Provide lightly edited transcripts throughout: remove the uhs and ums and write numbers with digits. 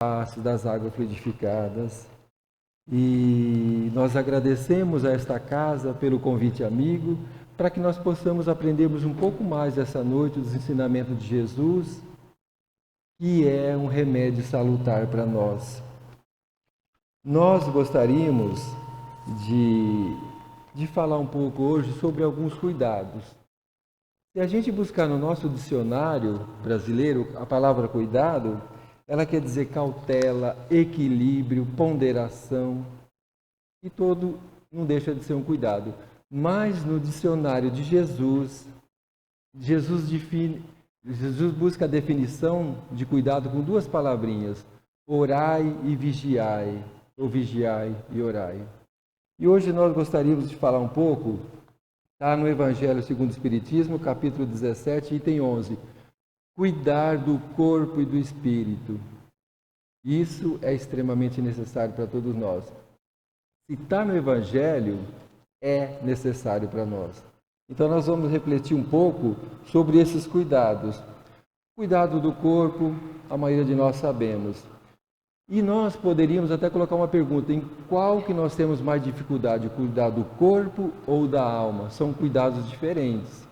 das águas fluidificadas. E nós agradecemos a esta casa pelo convite amigo, para que nós possamos aprendermos um pouco mais essa noite dos ensinamentos de Jesus, que é um remédio salutar para nós. Nós gostaríamos de falar um pouco hoje sobre alguns cuidados. Se a gente buscar no nosso dicionário brasileiro a palavra cuidado, ela quer dizer cautela, equilíbrio, ponderação, e todo não deixa de ser um cuidado. Mas no dicionário de Jesus busca a definição de cuidado com duas palavrinhas: orai e vigiai, ou vigiai e orai. E hoje nós gostaríamos de falar um pouco, está no Evangelho segundo o Espiritismo, capítulo 17, item 11. Cuidar do corpo e do espírito. Isso é extremamente necessário para todos nós. Se está no Evangelho, é necessário para nós. Então nós vamos refletir um pouco sobre esses cuidados. Cuidado do corpo, a maioria de nós sabemos. E nós poderíamos até colocar uma pergunta: em qual que nós temos mais dificuldade? Cuidar do corpo ou da alma? São cuidados diferentes.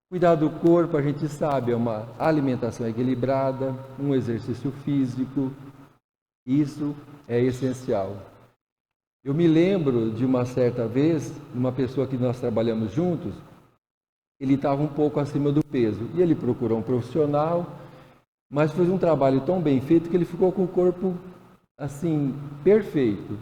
Cuidar do corpo, a gente sabe, é uma alimentação equilibrada, um exercício físico. Isso é essencial. Eu me lembro de uma certa vez, uma pessoa que nós trabalhamos juntos, ele estava um pouco acima do peso. E ele procurou um profissional, mas fez um trabalho tão bem feito que ele ficou com o corpo, assim, perfeito.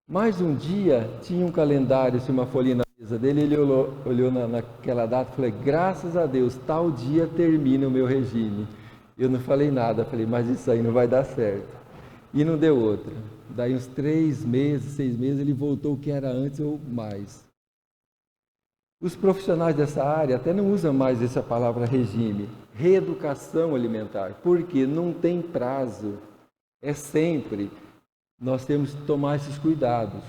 Mas um dia, tinha um calendário, uma folhinha na mesa dele, ele olhou naquela data e falou: graças a Deus, tal dia termina o meu regime. Eu não falei nada, falei: mas isso aí não vai dar certo. E não deu outra. Daí uns 3 meses, 6 meses, ele voltou o que era antes ou mais. Os profissionais dessa área até não usam mais essa palavra regime, reeducação alimentar, porque não tem prazo, é sempre. Nós temos que tomar esses cuidados.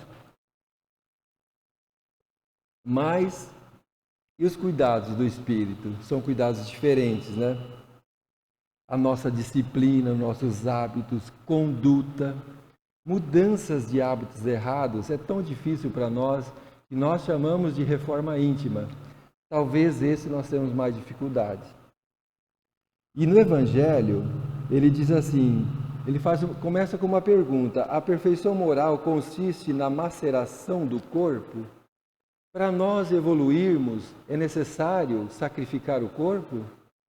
Mas, e os cuidados do espírito? São cuidados diferentes, né? A nossa disciplina, nossos hábitos, conduta, mudanças de hábitos errados é tão difícil para nós que nós chamamos de reforma íntima. Talvez esse nós temos mais dificuldade. E no Evangelho, ele diz assim, começa com uma pergunta: a perfeição moral consiste na maceração do corpo? Para nós evoluirmos, é necessário sacrificar o corpo?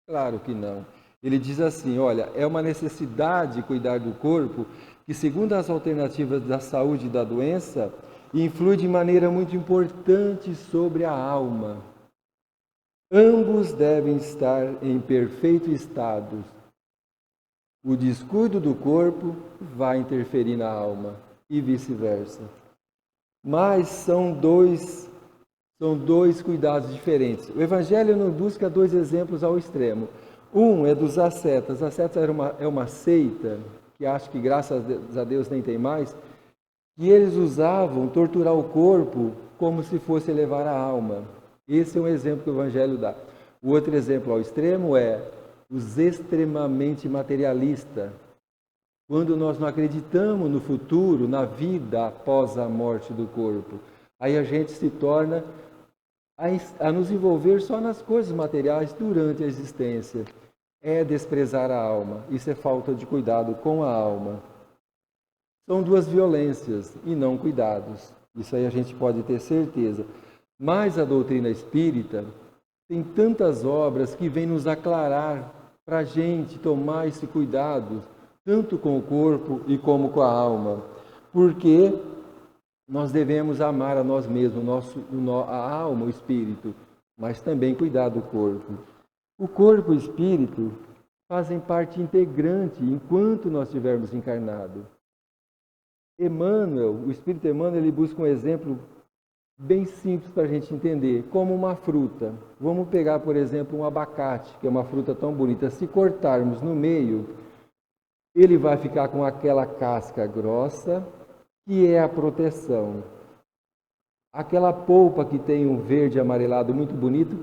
Claro que não. Ele diz assim: olha, é uma necessidade cuidar do corpo que, segundo as alternativas da saúde e da doença, influi de maneira muito importante sobre a alma. Ambos devem estar em perfeito estado. O descuido do corpo vai interferir na alma e vice-versa. Mas são dois cuidados diferentes. O Evangelho nos busca 2 exemplos ao extremo. Um é dos ascetas. As ascetas é uma seita que acho que, graças a Deus, nem tem mais, e eles usavam torturar o corpo como se fosse elevar a alma. Esse é um exemplo que o Evangelho dá. O outro exemplo ao extremo é os extremamente materialistas. Quando nós não acreditamos no futuro, na vida após a morte do corpo, aí a gente se torna a nos envolver só nas coisas materiais durante a existência. É desprezar a alma. Isso é falta de cuidado com a alma. São 2 violências e não cuidados. Isso aí a gente pode ter certeza. Mas a doutrina espírita tem tantas obras que vêm nos aclarar para a gente tomar esse cuidado, tanto com o corpo e como com a alma. Porque nós devemos amar a nós mesmos, a alma, o espírito, mas também cuidar do corpo. O corpo e o espírito fazem parte integrante enquanto nós estivermos encarnados. Emmanuel, o Espírito Emmanuel, ele busca um exemplo bem simples para a gente entender, como uma fruta. Vamos pegar, por exemplo, um abacate, que é uma fruta tão bonita. Se cortarmos no meio, ele vai ficar com aquela casca grossa, que é a proteção. Aquela polpa que tem um verde amarelado muito bonito,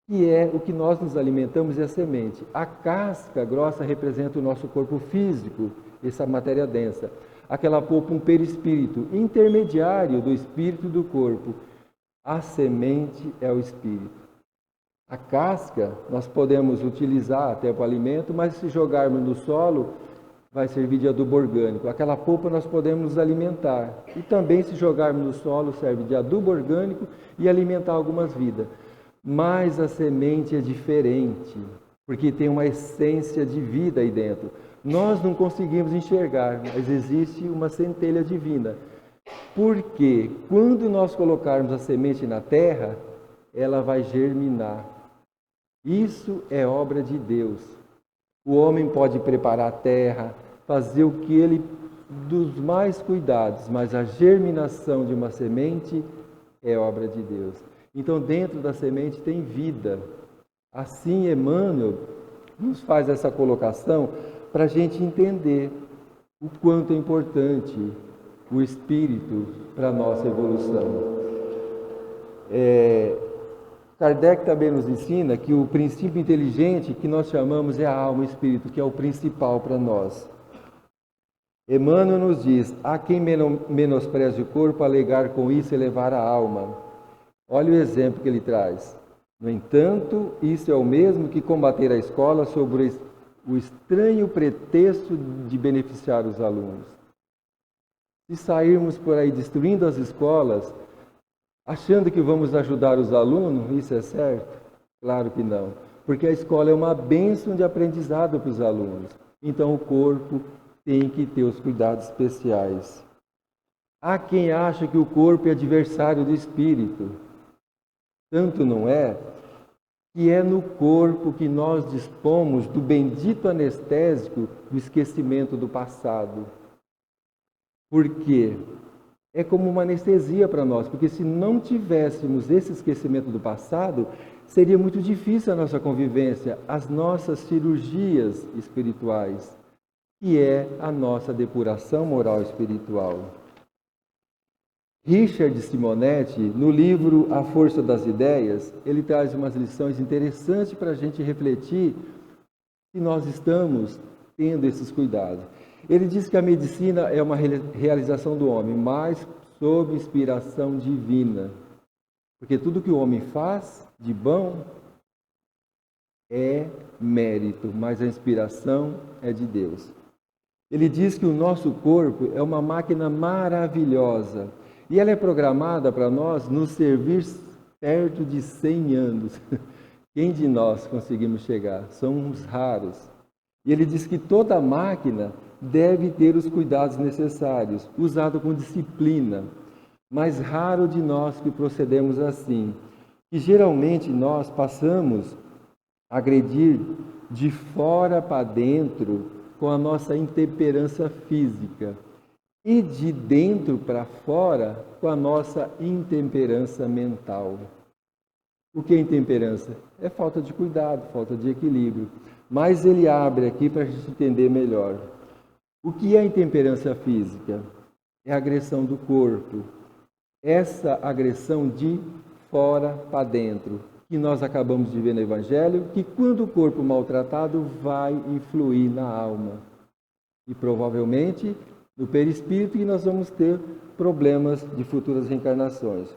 que é o que nós nos alimentamos, e a semente. A casca grossa representa o nosso corpo físico, essa matéria densa. Aquela polpa, um perispírito, intermediário do espírito e do corpo. A semente é o espírito. A casca nós podemos utilizar até para o alimento, mas se jogarmos no solo, vai servir de adubo orgânico. Aquela polpa nós podemos nos alimentar. E também, se jogarmos no solo, serve de adubo orgânico e alimentar algumas vidas. Mas a semente é diferente, porque tem uma essência de vida aí dentro. Nós não conseguimos enxergar, mas existe uma centelha divina. Porque quando nós colocarmos a semente na terra, ela vai germinar. Isso é obra de Deus. O homem pode preparar a terra, fazer o que ele dos mais cuidados, mas a germinação de uma semente é obra de Deus. Então, dentro da semente tem vida. Assim, Emmanuel nos faz essa colocação para a gente entender o quanto é importante o espírito para a nossa evolução. Kardec também nos ensina que o princípio inteligente que nós chamamos é a alma, o espírito, que é o principal para nós. Emmanuel nos diz: há quem menospreze o corpo, alegar com isso elevar a alma. Olha o exemplo que ele traz. No entanto, isso é o mesmo que combater a escola sobre o estranho pretexto de beneficiar os alunos. Se sairmos por aí destruindo as escolas, achando que vamos ajudar os alunos, isso é certo? Claro que não, porque a escola é uma bênção de aprendizado para os alunos. Então o corpo tem que ter os cuidados especiais. Há quem acha que o corpo é adversário do espírito. Tanto não é, que é no corpo que nós dispomos do bendito anestésico do esquecimento do passado. Por quê? É como uma anestesia para nós, porque se não tivéssemos esse esquecimento do passado, seria muito difícil a nossa convivência, as nossas cirurgias espirituais, que é a nossa depuração moral espiritual. Richard Simonetti, no livro A Força das Ideias, ele traz umas lições interessantes para a gente refletir se nós estamos tendo esses cuidados. Ele diz que a medicina é uma realização do homem, mas sob inspiração divina. Porque tudo que o homem faz de bom é mérito, mas a inspiração é de Deus. Ele diz que o nosso corpo é uma máquina maravilhosa e ela é programada para nós nos servir perto de 100 anos. Quem de nós conseguimos chegar? Somos raros. E ele diz que toda máquina deve ter os cuidados necessários, usado com disciplina. Mas raro de nós que procedemos assim. E geralmente nós passamos a agredir de fora para dentro com a nossa intemperança física e de dentro para fora com a nossa intemperança mental. O que é intemperança? É falta de cuidado, falta de equilíbrio. Mas ele abre aqui para a gente entender melhor. O que é intemperança física? É a agressão do corpo. Essa agressão de fora para dentro, que nós acabamos de ver no Evangelho, que quando o corpo maltratado vai influir na alma. E provavelmente no perispírito, e nós vamos ter problemas de futuras reencarnações.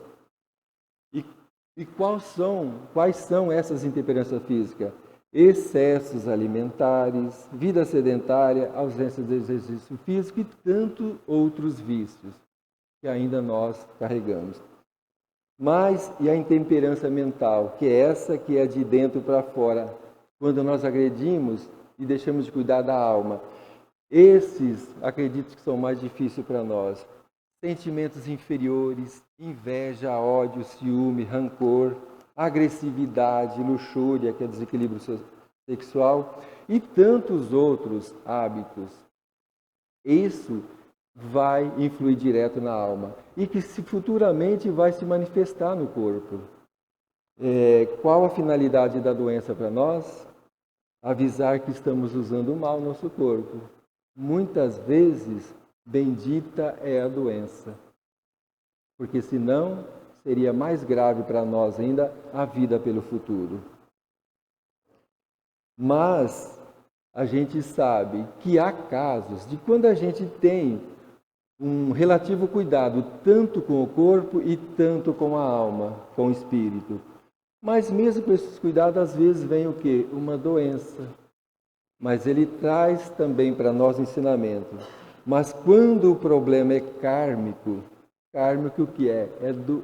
E quais são essas intemperanças físicas? Excessos alimentares, vida sedentária, ausência de exercício físico e tantos outros vícios que ainda nós carregamos. Mas e a intemperança mental, que é essa que é de dentro para fora, quando nós agredimos e deixamos de cuidar da alma. Esses, acredito que são mais difíceis para nós. Sentimentos inferiores, inveja, ódio, ciúme, rancor, agressividade, luxúria, que é desequilíbrio sexual, e tantos outros hábitos. Isso vai influir direto na alma e que futuramente vai se manifestar no corpo. Qual a finalidade da doença para nós? Avisar que estamos usando mal o nosso corpo. Muitas vezes, bendita é a doença, porque senão seria mais grave para nós ainda a vida pelo futuro. Mas a gente sabe que há casos de quando a gente tem um relativo cuidado tanto com o corpo e tanto com a alma, com o espírito. Mas mesmo com esses cuidados, às vezes vem o quê? Uma doença. Mas ele traz também para nós ensinamento. Mas quando o problema é kármico, kármico o que é?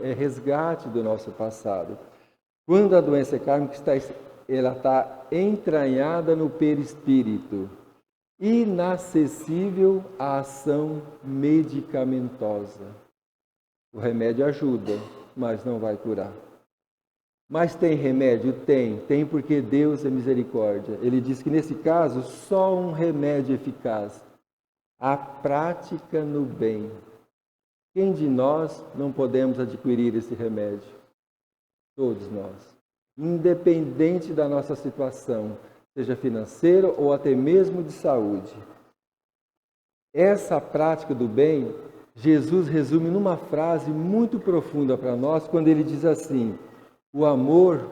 É resgate do nosso passado. Quando a doença é kármica, ela está entranhada no perispírito, inacessível à ação medicamentosa. O remédio ajuda, mas não vai curar. Mas tem remédio? Tem porque Deus é misericórdia. Ele diz que nesse caso, só um remédio eficaz: a prática no bem. Quem de nós não podemos adquirir esse remédio? Todos nós. Independente da nossa situação, seja financeira ou até mesmo de saúde. Essa prática do bem, Jesus resume numa frase muito profunda para nós, quando ele diz assim: o amor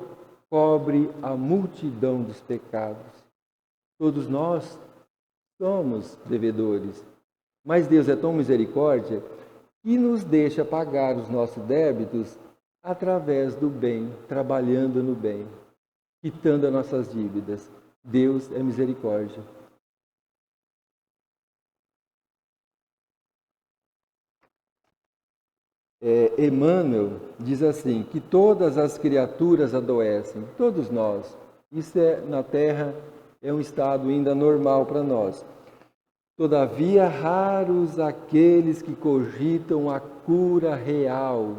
cobre a multidão dos pecados. Todos nós somos devedores, mas Deus é tão misericórdia que nos deixa pagar os nossos débitos através do bem, trabalhando no bem, quitando as nossas dívidas. Deus é misericórdia. Emmanuel diz assim, que todas as criaturas adoecem, todos nós. Isso na Terra é um estado ainda normal para nós. Todavia, raros aqueles que cogitam a cura real,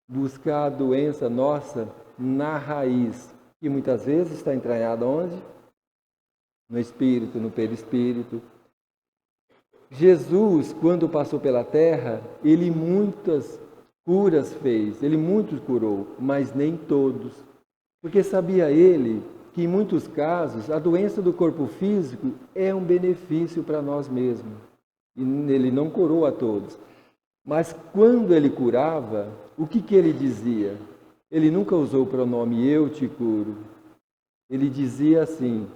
buscar a doença nossa na raiz, que muitas vezes está entranhada onde? No espírito, no perispírito. Jesus, quando passou pela terra, ele muitas curas fez, ele muitos curou, mas nem todos. Porque sabia ele que em muitos casos a doença do corpo físico é um benefício para nós mesmos. E ele não curou a todos. Mas quando ele curava, o que ele dizia? Ele nunca usou o pronome eu te curo. Ele dizia assim: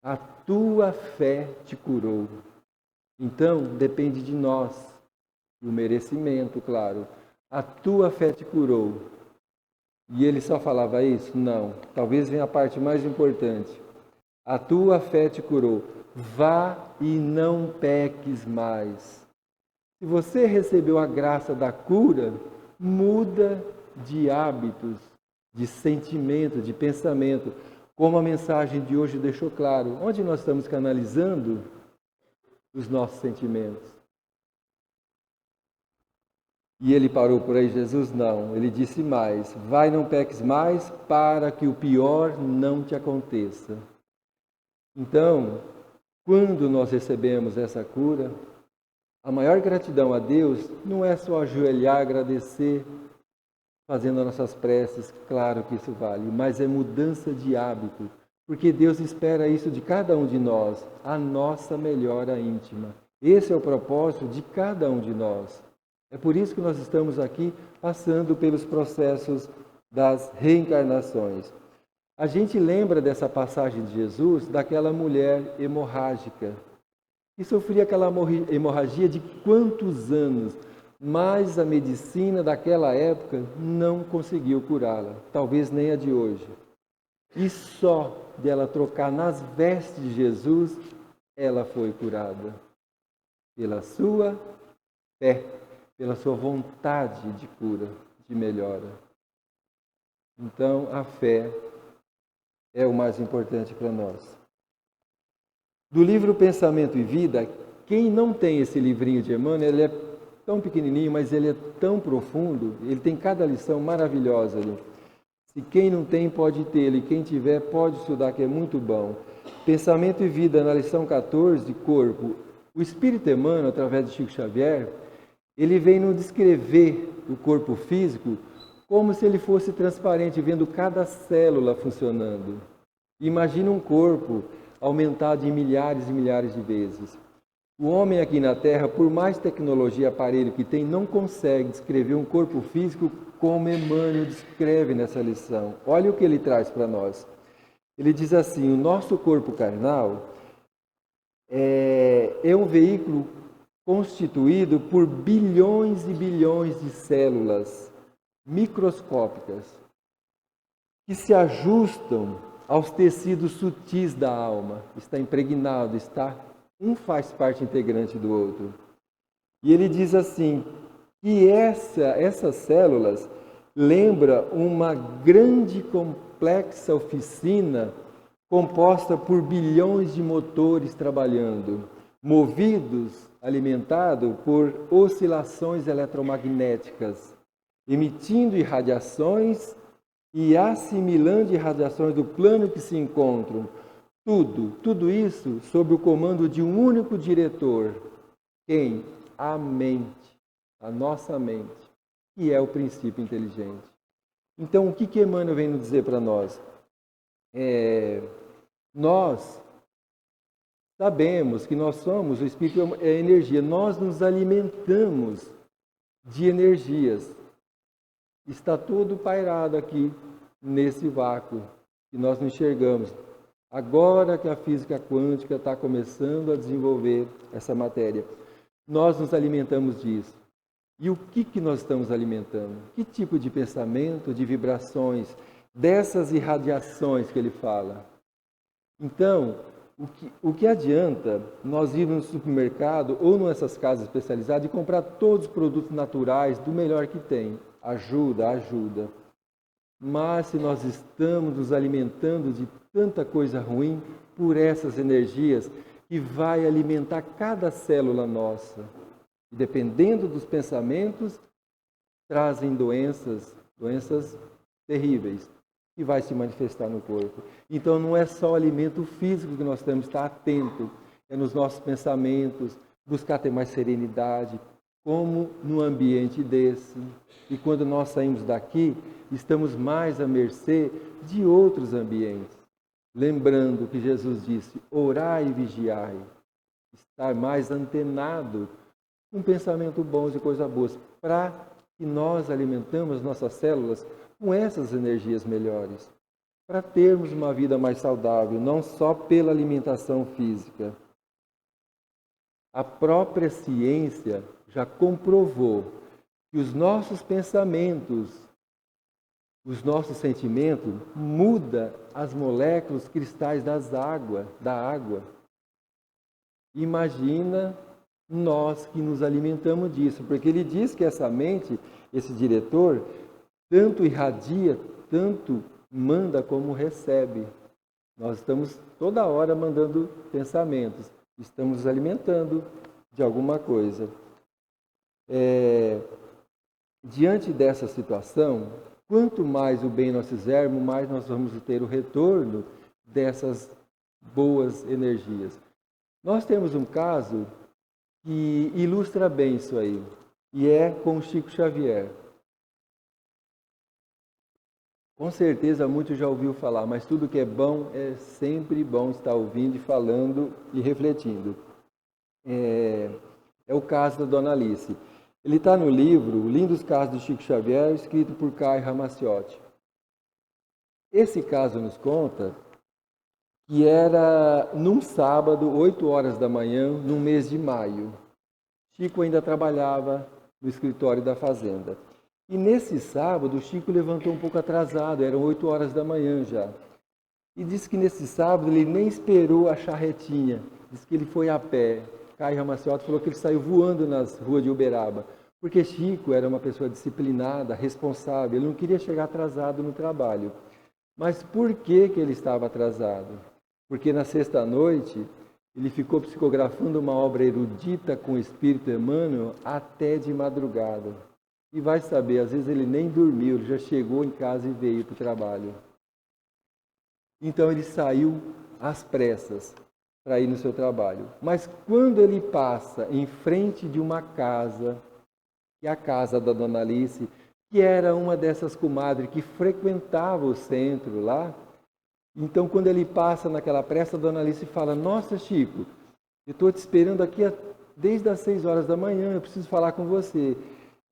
a tua fé te curou. Então, depende de nós, o merecimento, claro. A tua fé te curou. E ele só falava isso? Não. Talvez venha a parte mais importante. A tua fé te curou. Vá e não peques mais. Se você recebeu a graça da cura, muda de hábitos, de sentimento, de pensamento. Como a mensagem de hoje deixou claro. Onde nós estamos canalizando os nossos sentimentos? E ele parou por aí, Jesus não. Ele disse mais: vai, não peques mais, para que o pior não te aconteça. Então, quando nós recebemos essa cura, a maior gratidão a Deus não é só ajoelhar, agradecer, fazendo as nossas preces, claro que isso vale, mas é mudança de hábito, porque Deus espera isso de cada um de nós, a nossa melhora íntima. Esse é o propósito de cada um de nós. É por isso que nós estamos aqui passando pelos processos das reencarnações. A gente lembra dessa passagem de Jesus, daquela mulher hemorrágica, que sofria aquela hemorragia de quantos anos, mas a medicina daquela época não conseguiu curá-la, talvez nem a de hoje. E só dela trocar nas vestes de Jesus, ela foi curada. Pela sua fé, pela sua vontade de cura, de melhora. Então, a fé é o mais importante para nós. Do livro Pensamento e Vida, quem não tem esse livrinho de Emmanuel, ele é tão pequenininho, mas ele é tão profundo, ele tem cada lição maravilhosa ali. Se quem não tem, pode ter, e quem tiver, pode estudar, que é muito bom. Pensamento e Vida, na lição 14, corpo. O Espírito Emmanuel, através de Chico Xavier, ele vem nos descrever o corpo físico como se ele fosse transparente, vendo cada célula funcionando. Imagina um corpo aumentado em milhares e milhares de vezes. O homem aqui na Terra, por mais tecnologia e aparelho que tem, não consegue descrever um corpo físico como Emmanuel descreve nessa lição. Olha o que ele traz para nós. Ele diz assim: o nosso corpo carnal é um veículo constituído por bilhões e bilhões de células microscópicas que se ajustam aos tecidos sutis da alma. Está impregnado, um faz parte integrante do outro. E ele diz assim, que essas células lembram uma grande complexa oficina composta por bilhões de motores trabalhando, movidos, alimentados por oscilações eletromagnéticas, emitindo irradiações e assimilando irradiações do plano que se encontram. Tudo isso sob o comando de um único diretor. Quem? A mente, a nossa mente, que é o princípio inteligente. Então, o que Emmanuel vem nos dizer para nós? Nós sabemos que nós somos, o Espírito é energia, nós nos alimentamos de energias. Está tudo pairado aqui, nesse vácuo, que nós não enxergamos. Agora que a física quântica está começando a desenvolver essa matéria, nós nos alimentamos disso. E o que nós estamos alimentando? Que tipo de pensamento, de vibrações, dessas irradiações que ele fala? Então, o que adianta nós irmos no supermercado ou nessas casas especializadas e comprar todos os produtos naturais do melhor que tem? Ajuda. Mas se nós estamos nos alimentando de tanta coisa ruim por essas energias que vai alimentar cada célula nossa, e dependendo dos pensamentos, trazem doenças terríveis, que vai se manifestar no corpo. Então não é só o alimento físico que nós temos que estar atento, é nos nossos pensamentos, buscar ter mais serenidade, como num ambiente desse. E quando nós saímos daqui, estamos mais à mercê de outros ambientes. Lembrando que Jesus disse, orai e vigiai, estar mais antenado com pensamentos bons e coisas boas, para que nós alimentamos nossas células com essas energias melhores, para termos uma vida mais saudável, não só pela alimentação física. A própria ciência já comprovou que os nossos pensamentos, os nossos sentimentos, mudam as moléculas cristais da água. Imagina nós que nos alimentamos disso, porque ele diz que essa mente, esse diretor, tanto irradia, tanto manda como recebe. Nós estamos toda hora mandando pensamentos, estamos nos alimentando de alguma coisa. Diante dessa situação, quanto mais o bem nós fizermos, mais nós vamos ter o retorno dessas boas energias. Nós temos um caso que ilustra bem isso aí, e é com Chico Xavier. Com certeza muitos já ouviu falar, mas tudo que é bom é sempre bom estar ouvindo e falando e refletindo. É o caso da Dona Alice. Ele está no livro Lindos Casos do Chico Xavier, escrito por Caio Ramacciotti. Esse caso nos conta que era num sábado, 8 horas da manhã, no mês de maio. Chico ainda trabalhava no escritório da fazenda. E nesse sábado, o Chico levantou um pouco atrasado, eram 8 horas da manhã já. E disse que nesse sábado ele nem esperou a charretinha, disse que ele foi a pé. Caio Ramacciotti falou que ele saiu voando nas ruas de Uberaba, porque Chico era uma pessoa disciplinada, responsável, ele não queria chegar atrasado no trabalho. Mas por que ele estava atrasado? Porque na sexta-noite ele ficou psicografando uma obra erudita com o Espírito Emmanuel até de madrugada. E vai saber, às vezes ele nem dormiu, ele já chegou em casa e veio para o trabalho. Então ele saiu às pressas para ir no seu trabalho. Mas quando ele passa em frente de uma casa, que é a casa da Dona Alice, que era uma dessas comadres que frequentava o centro lá, então quando ele passa naquela pressa, a Dona Alice fala, nossa Chico, eu estou te esperando aqui desde as 6 horas da manhã, eu preciso falar com você.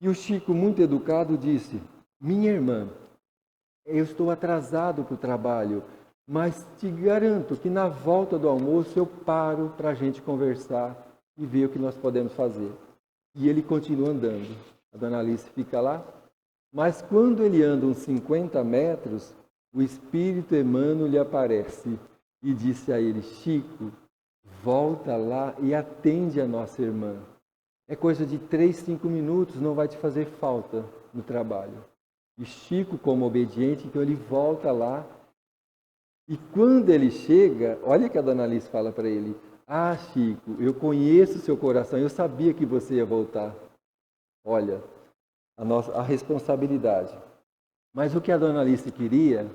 E o Chico, muito educado, disse, minha irmã, eu estou atrasado para o trabalho, mas te garanto que na volta do almoço eu paro para a gente conversar e ver o que nós podemos fazer. E ele continua andando. A dona Alice fica lá, mas quando ele anda uns 50 metros, o Espírito Emmanuel lhe aparece e disse a ele: Chico, volta lá e atende a nossa irmã. É coisa de 3, 5 minutos, não vai te fazer falta no trabalho. E Chico, como obediente, então ele volta lá. E quando ele chega, olha que a dona Alice fala para ele: Ah, Chico, eu conheço o seu coração, eu sabia que você ia voltar. Olha, a responsabilidade. Mas o que a dona Alice queria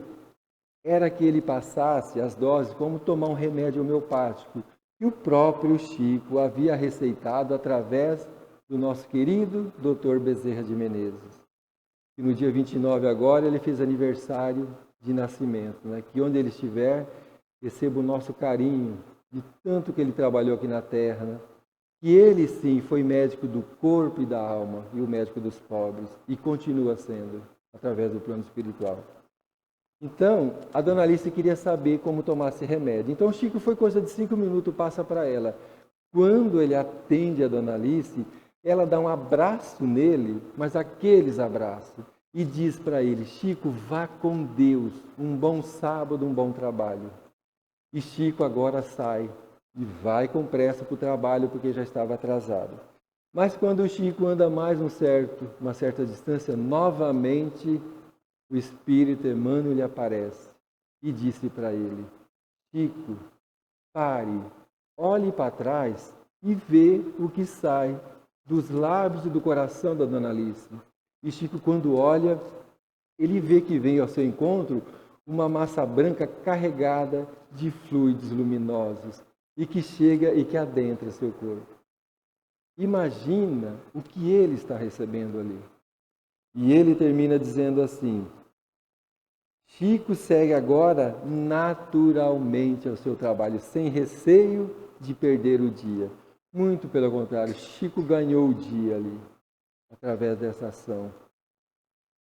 era que ele passasse as doses como tomar um remédio homeopático, que o próprio Chico havia receitado através do nosso querido Dr. Bezerra de Menezes. E no dia 29 agora ele fez aniversário de nascimento, né? Que onde ele estiver, receba o nosso carinho de tanto que ele trabalhou aqui na Terra, né? Que ele sim foi médico do corpo e da alma e o médico dos pobres e continua sendo através do plano espiritual. Então, a dona Alice queria saber como tomar esse remédio. Então, o Chico foi coisa de 5 minutos, passa para ela. Quando ele atende a dona Alice, ela dá um abraço nele, mas aqueles abraços, e diz para ele: Chico, vá com Deus, um bom sábado, um bom trabalho. E Chico agora sai e vai com pressa para o trabalho, porque já estava atrasado. Mas quando o Chico anda mais uma certa distância, novamente o Espírito Emmanuel lhe aparece e disse para ele: Chico, pare, olhe para trás e vê o que sai dos lábios e do coração da dona Alice. E Chico, quando olha, ele vê que vem ao seu encontro uma massa branca carregada de fluidos luminosos e que chega e que adentra seu corpo. Imagina o que ele está recebendo ali. E ele termina dizendo assim: Chico segue agora naturalmente ao seu trabalho, sem receio de perder o dia. Muito pelo contrário, Chico ganhou o dia ali, através dessa ação.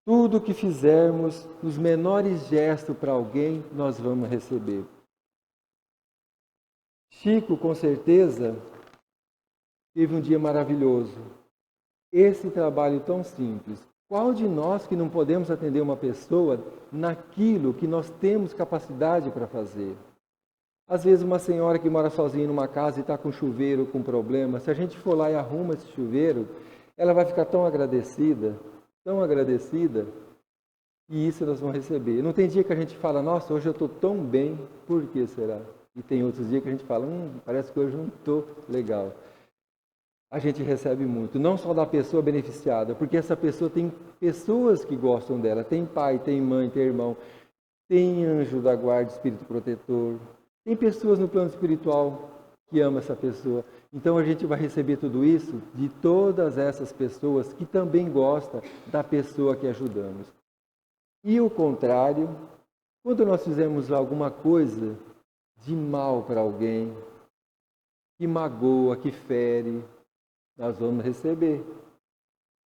Tudo que fizermos, os menores gestos para alguém, nós vamos receber. Chico, com certeza, teve um dia maravilhoso. Esse trabalho tão simples. Qual de nós que não podemos atender uma pessoa naquilo que nós temos capacidade para fazer? Às vezes uma senhora que mora sozinha numa casa e está com chuveiro, com problema, se a gente for lá e arruma esse chuveiro, ela vai ficar tão agradecida, e isso nós vamos receber. Não tem dia que a gente fala: nossa, hoje eu estou tão bem, por que será? E tem outros dias que a gente fala: parece que hoje eu não estou legal. A gente recebe muito, não só da pessoa beneficiada, porque essa pessoa tem pessoas que gostam dela, tem pai, tem mãe, tem irmão, tem anjo da guarda, espírito protetor, tem pessoas no plano espiritual que amam essa pessoa. Então a gente vai receber tudo isso de todas essas pessoas que também gostam da pessoa que ajudamos. E o contrário, quando nós fizermos alguma coisa de mal para alguém, que magoa, que fere, nós vamos receber,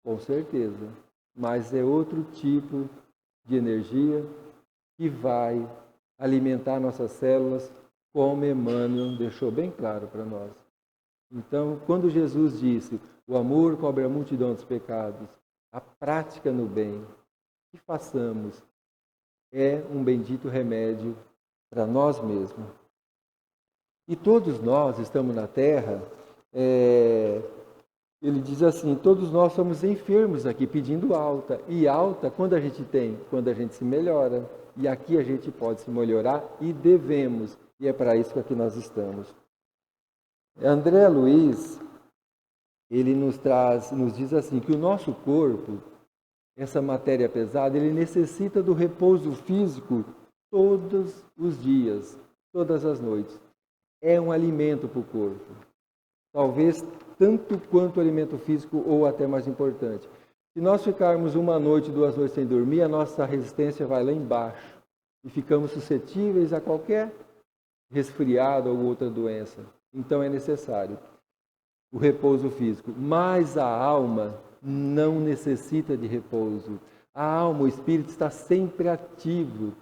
com certeza. Mas é outro tipo de energia que vai alimentar nossas células, como Emmanuel deixou bem claro para nós. Então, quando Jesus disse: o amor cobre a multidão dos pecados, a prática no bem que façamos é um bendito remédio para nós mesmos. E todos nós estamos na Terra, ele diz assim: todos nós somos enfermos aqui, pedindo alta. E alta, quando a gente tem? Quando a gente se melhora. E aqui a gente pode se melhorar e devemos. E é para isso que aqui nós estamos. André Luiz, ele nos diz assim, que o nosso corpo, essa matéria pesada, ele necessita do repouso físico todos os dias, todas as noites. É um alimento para o corpo. Talvez tanto quanto o alimento físico ou até mais importante. Se nós ficarmos 1 noite, 2 noites sem dormir, a nossa resistência vai lá embaixo e ficamos suscetíveis a qualquer resfriado ou outra doença. Então é necessário o repouso físico. Mas a alma não necessita de repouso. A alma, o espírito está sempre ativo,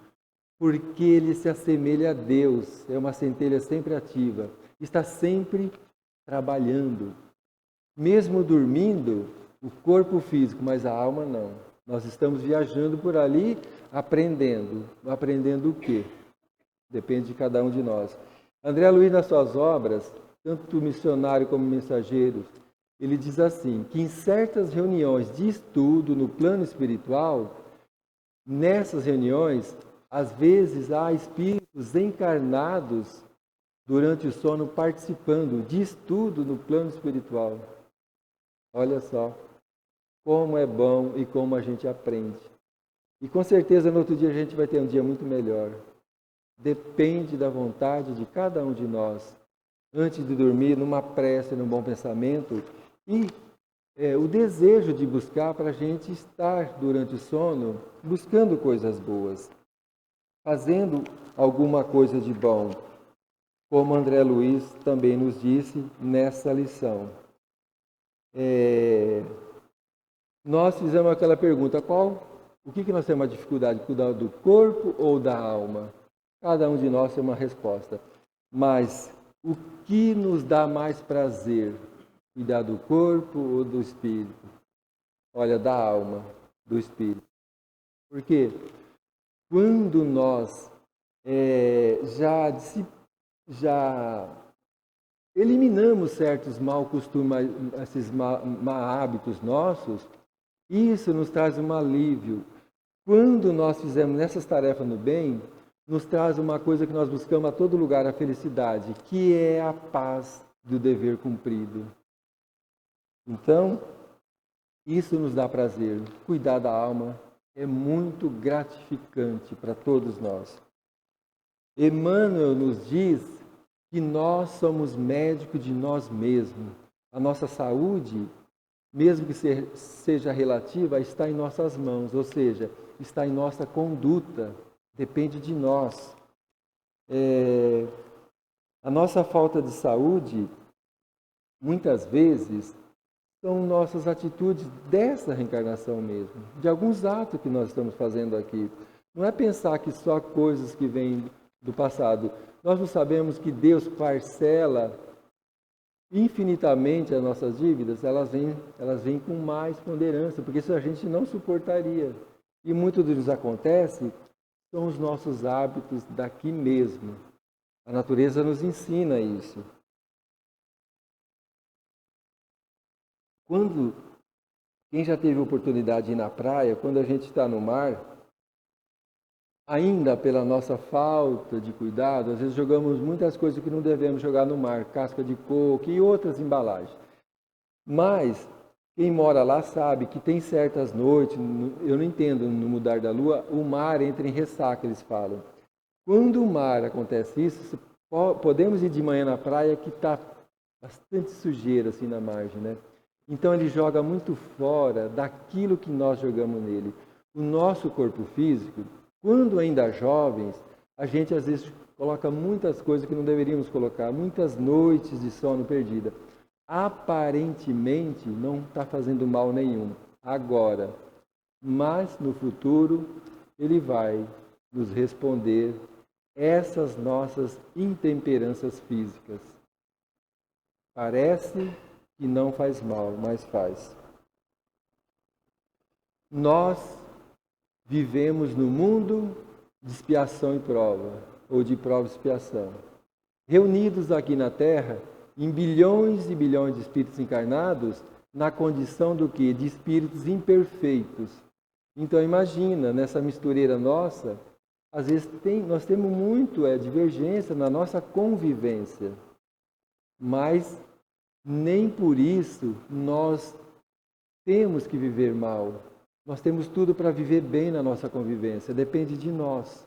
porque ele se assemelha a Deus, é uma centelha sempre ativa, está sempre trabalhando. Mesmo dormindo, o corpo físico, mas a alma não. Nós estamos viajando por ali, aprendendo. Aprendendo o quê? Depende de cada um de nós. André Luiz, nas suas obras, tanto missionário como mensageiro, ele diz assim, que em certas reuniões de estudo no plano espiritual, nessas reuniões, às vezes há espíritos encarnados durante o sono participando de estudo no plano espiritual. Olha só como é bom e como a gente aprende. E com certeza no outro dia a gente vai ter um dia muito melhor. Depende da vontade de cada um de nós. Antes de dormir, numa prece, num bom pensamento e o desejo de buscar para a gente estar durante o sono buscando coisas boas, fazendo alguma coisa de bom, como André Luiz também nos disse nessa lição. Nós fizemos aquela pergunta, o que nós temos a dificuldade, cuidar do corpo ou da alma? Cada um de nós tem uma resposta, mas o que nos dá mais prazer? Cuidar do corpo ou do espírito? Olha, da alma, do espírito. Porque quando nós já eliminamos certos maus costumes, esses má hábitos nossos, isso nos traz um alívio. Quando nós fizemos essas tarefas no bem, nos traz uma coisa que nós buscamos a todo lugar, a felicidade, que é a paz do dever cumprido. Então, isso nos dá prazer. Cuidar da alma é muito gratificante para todos nós. Emmanuel nos diz que nós somos médicos de nós mesmos. A nossa saúde, mesmo que seja relativa, está em nossas mãos, ou seja, está em nossa conduta, depende de nós. A nossa falta de saúde, muitas vezes, são nossas atitudes dessa reencarnação mesmo, de alguns atos que nós estamos fazendo aqui. Não é pensar que só coisas que vêm do passado. Nós não sabemos que Deus parcela infinitamente as nossas dívidas, elas vêm com mais ponderância, porque isso a gente não suportaria. E muito do que nos acontece são os nossos hábitos daqui mesmo. A natureza nos ensina isso. Quem já teve oportunidade de ir na praia, quando a gente está no mar, ainda pela nossa falta de cuidado, às vezes jogamos muitas coisas que não devemos jogar no mar, casca de coco e outras embalagens. Mas quem mora lá sabe que tem certas noites, eu não entendo no mudar da lua, o mar entra em ressaca, eles falam. Quando o mar acontece isso, podemos ir de manhã na praia que está bastante sujeira assim na margem, né? Então ele joga muito fora daquilo que nós jogamos nele. O nosso corpo físico, quando ainda jovens, a gente às vezes coloca muitas coisas que não deveríamos colocar, muitas noites de sono perdida. Aparentemente não está fazendo mal nenhum agora, mas no futuro ele vai nos responder essas nossas intemperanças físicas. Parece que não faz mal, mas faz. Nós vivemos no mundo de expiação e prova, ou de prova e expiação. Reunidos aqui na Terra, em bilhões e bilhões de espíritos encarnados, na condição do quê? De espíritos imperfeitos. Então imagina, nessa mistureira nossa, às vezes nós temos muito divergência na nossa convivência, mas nem por isso nós temos que viver mal. Nós temos tudo para viver bem na nossa convivência, depende de nós.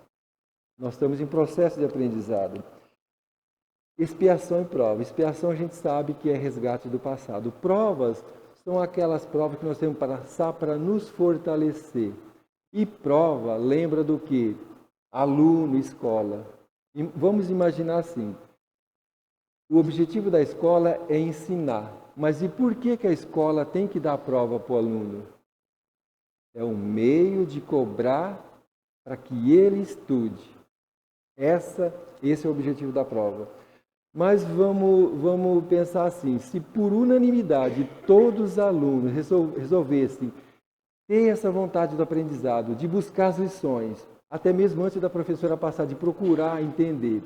Nós estamos em processo de aprendizado. Expiação e prova. Expiação a gente sabe que é resgate do passado. Provas são aquelas provas que nós temos que passar para nos fortalecer. E prova lembra do que? Aluno, escola. E vamos imaginar assim. O objetivo da escola é ensinar. Mas e por que a escola tem que dar prova para o aluno? É um meio de cobrar para que ele estude. Esse é o objetivo da prova. Mas vamos pensar assim, se por unanimidade todos os alunos resolvessem ter essa vontade do aprendizado, de buscar as lições, até mesmo antes da professora passar, de procurar entender,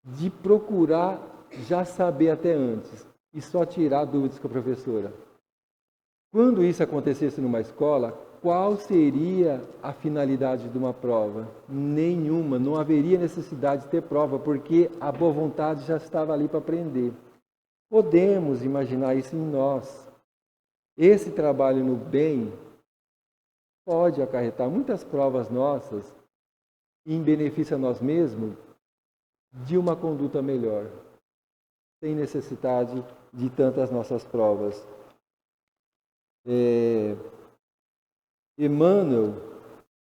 de procurar já saber até antes, e só tirar dúvidas com a professora. Quando isso acontecesse numa escola, qual seria a finalidade de uma prova? Nenhuma, não haveria necessidade de ter prova, porque a boa vontade já estava ali para aprender. Podemos imaginar isso em nós. Esse trabalho no bem pode acarretar muitas provas nossas em benefício a nós mesmos de uma conduta melhor, sem necessidade de tantas nossas provas. Emmanuel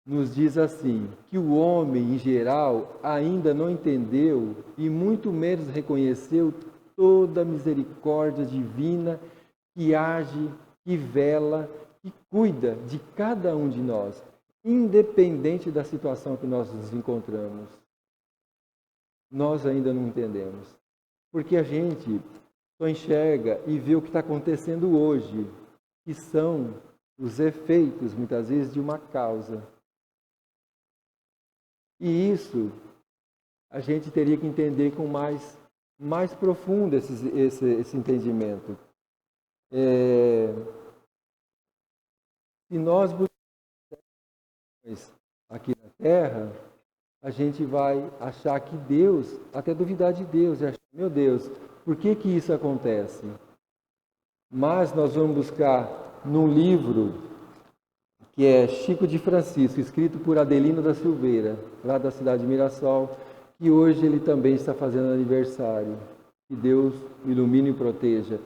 nos diz assim, que o homem, em geral, ainda não entendeu e muito menos reconheceu toda a misericórdia divina que age, que vela, que cuida de cada um de nós, independente da situação que nós nos encontramos. Nós ainda não entendemos, porque a gente só enxerga e vê o que está acontecendo hoje, que são os efeitos, muitas vezes, de uma causa. E isso a gente teria que entender com mais profundo esse entendimento. Se nós buscarmos aqui na Terra, a gente vai achar que Deus, até duvidar de Deus, e achar, meu Deus, por que isso acontece? Mas nós vamos buscar num livro que é Chico de Francisco, escrito por Adelino da Silveira, lá da cidade de Mirassol, que hoje ele também está fazendo aniversário. Que Deus o ilumine e proteja.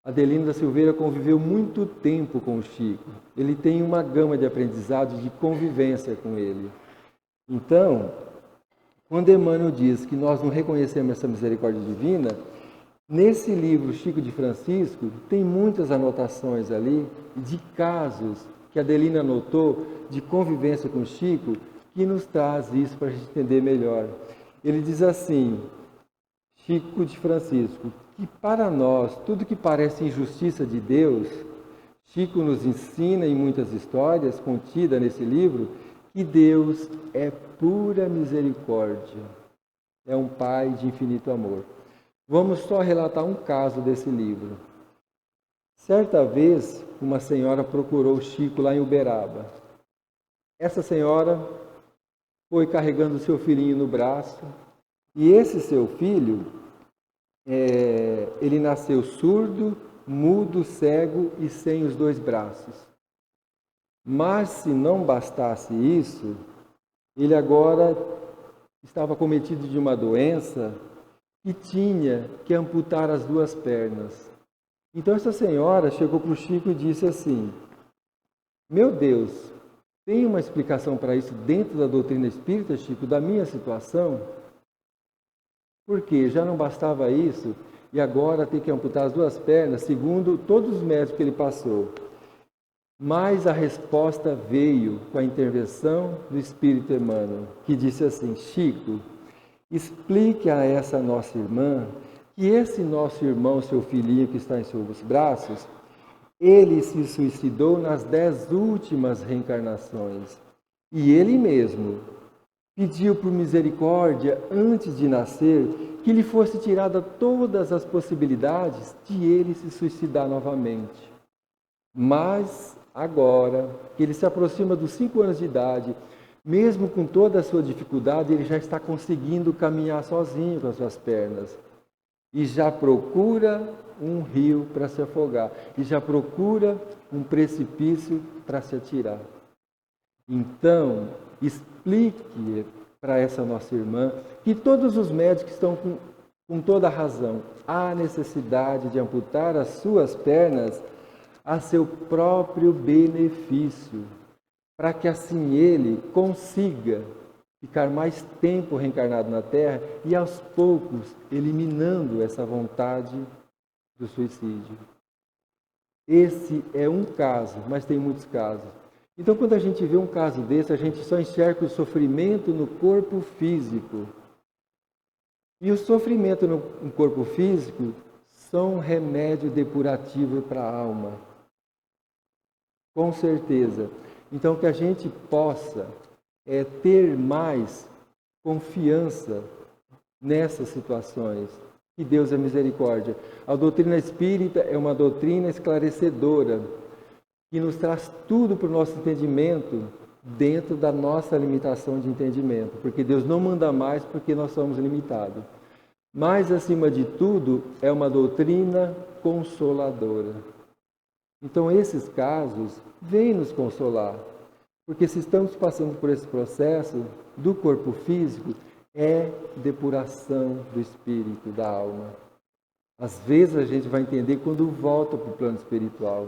Adelino da Silveira conviveu muito tempo com o Chico. Ele tem uma gama de aprendizado, de convivência com ele. Então, quando Emmanuel diz que nós não reconhecemos essa misericórdia divina, nesse livro Chico de Francisco tem muitas anotações ali de casos que Adelina anotou de convivência com Chico, que nos traz isso para a gente entender melhor. Ele diz assim, Chico de Francisco, que para nós, tudo que parece injustiça de Deus, Chico nos ensina em muitas histórias contidas nesse livro, que Deus é pura misericórdia, é um Pai de infinito amor. Vamos só relatar um caso desse livro. Certa vez, uma senhora procurou Chico lá em Uberaba. Essa senhora foi carregando seu filhinho no braço, e esse seu filho, ele nasceu surdo, mudo, cego e sem os 2 braços. Mas se não bastasse isso, ele agora estava cometido de uma doença e tinha que amputar as 2 pernas. Então essa senhora chegou para o Chico e disse assim, meu Deus, tem uma explicação para isso dentro da doutrina espírita, Chico, da minha situação? Porque já não bastava isso e agora tem que amputar as 2 pernas, segundo todos os médicos que ele passou. Mas a resposta veio com a intervenção do Espírito Emmanuel, que disse assim, Chico, explique a essa nossa irmã que esse nosso irmão, seu filhinho que está em seus braços, ele se suicidou nas 10 últimas reencarnações. E ele mesmo pediu por misericórdia, antes de nascer, que lhe fosse tirada todas as possibilidades de ele se suicidar novamente. Mas agora, que ele se aproxima dos 5 anos de idade, mesmo com toda a sua dificuldade, ele já está conseguindo caminhar sozinho com as suas pernas. E já procura um rio para se afogar. E já procura um precipício para se atirar. Então, explique para essa nossa irmã que todos os médicos estão com toda a razão. Há necessidade de amputar as suas pernas a seu próprio benefício, para que assim ele consiga ficar mais tempo reencarnado na Terra e aos poucos eliminando essa vontade do suicídio. Esse é um caso, mas tem muitos casos. Então, quando a gente vê um caso desse, a gente só enxerga o sofrimento no corpo físico. E o sofrimento no corpo físico são um remédio depurativo para a alma. Com certeza. Então, que a gente possa ter mais confiança nessas situações. Que Deus é misericórdia. A doutrina espírita é uma doutrina esclarecedora, que nos traz tudo para o nosso entendimento dentro da nossa limitação de entendimento. Porque Deus não manda mais porque nós somos limitados. Mas, acima de tudo, é uma doutrina consoladora. Então, esses casos vêm nos consolar. Porque se estamos passando por esse processo do corpo físico, é depuração do espírito, da alma. Às vezes a gente vai entender quando volta para o plano espiritual,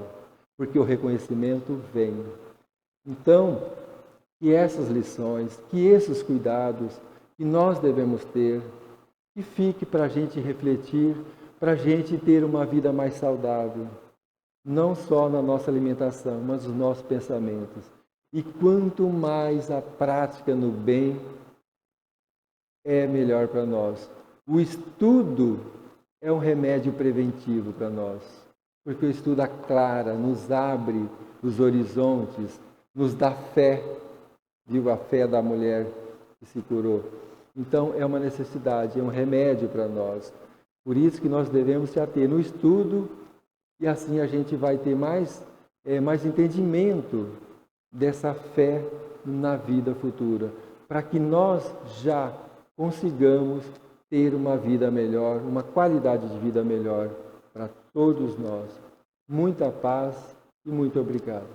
porque o reconhecimento vem. Então, que essas lições, que esses cuidados que nós devemos ter, que fique para a gente refletir, para a gente ter uma vida mais saudável, não só na nossa alimentação, mas nos nossos pensamentos. E quanto mais a prática no bem, é melhor para nós. O estudo é um remédio preventivo para nós, porque o estudo aclara, nos abre os horizontes, nos dá fé, viu a fé da mulher que se curou. Então é uma necessidade, é um remédio para nós. Por isso que nós devemos se ater no estudo e assim a gente vai ter mais entendimento dessa fé na vida futura, para que nós já consigamos ter uma vida melhor, uma qualidade de vida melhor para todos nós. Muita paz e muito obrigado.